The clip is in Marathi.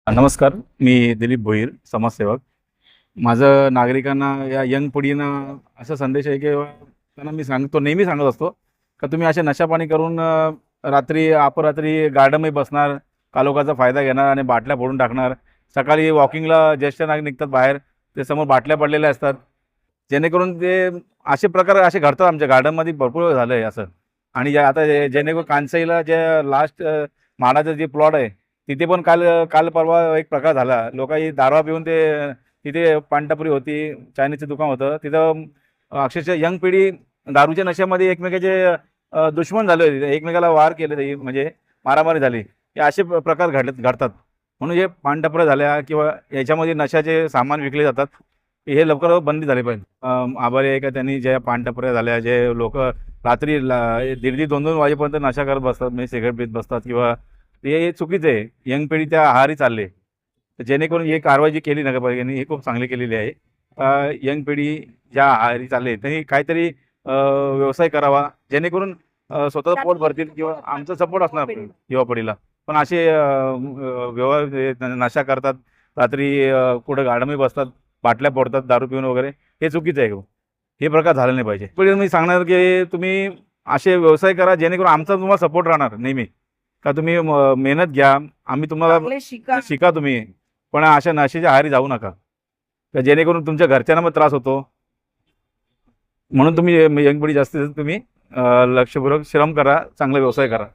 नमस्कार. मी दिलीप भोईर, समाजसेवक. माझं नागरिकांना, या यंग पिढींना असा संदेश आहे की त्यांना मी सांगतो, नेहमी सांगत असतो का तुम्ही असे नशापाणी करून रात्री अपरात्री गार्डनमध्ये बसणार, कालोखाचा फायदा घेणार आणि बाटल्या फोडून टाकणार. सकाळी वॉकिंगला ज्येष्ठ नागरिक निघतात बाहेर, ते समोर बाटल्या पडलेल्या असतात. जेणेकरून ते असे प्रकार असे घडतात. आमच्या गार्डनमध्ये भरपूर झालं आहे असं. आणि आता जेणेकरून कांसाईला जे लास्ट म्हाडाचं जे प्लॉट आहे, तिथे पण काल काल परवा एक प्रकार झाला. लोकांनी दारू पिऊन ते तिथे पानटपरी होती, चायनीजचं दुकान होतं. तिथं अक्षरशः यंग पिढी दारूच्या नशेमध्ये एकमेकाचे दुश्मन झाले होते. एकमेकाला वार केले ते, म्हणजे मारामारी झाली. हे असे प्रकार घडतात. म्हणून हे पानटपऱ्या झाल्या किंवा याच्यामध्ये नशाचे सामान विकले जातात, हे लवकर बंदी झाली पाहिजे. आभारी आहे का त्यांनी ज्या पानटपऱ्या झाल्या, जे लोकं रात्री दीड-दीड 2-2 वाजेपर्यंत नशा करत बसतात, म्हणजे सिगारेट पीत बसतात किंवा हे चुकीचं आहे. यंग पिढी त्या आहारी चालले. तर जेणेकरून ही कारवाई जी केली नगरपालिकेने, ही खूप चांगली केलेली आहे. यंग पिढी ज्या आहारी चालले त्यांनी काहीतरी व्यवसाय करावा, जेणेकरून स्वतःचं पोट भरतील किंवा आमचा सपोर्ट असणार युवा पिढीला. पण असे व्यवहार नशा करतात, रात्री कुठं गार्डनमध्ये बसतात, बाटल्या फोडतात दारू पिऊन वगैरे, हे चुकीचं आहे. हे प्रकार झाले नाही पाहिजे. पुढे मी सांगणार की तुम्ही असे व्यवसाय करा, जेणेकरून आमचा तुम्हाला सपोर्ट राहणार नेहमी. का तुम्ही मेहनत घ्या, आम्ही तुम्हाला चांगले शिका. शिका तुम्ही, पण अशा नशेच्या आहारी जाऊ नका, तर जेणेकरून तुमच्या घरच्यांना पण त्रास होतो. म्हणून तुम्ही यंग पिढी जास्तीत जास्त तुम्ही लक्षपूर्वक श्रम करा, चांगला व्यवसाय करा.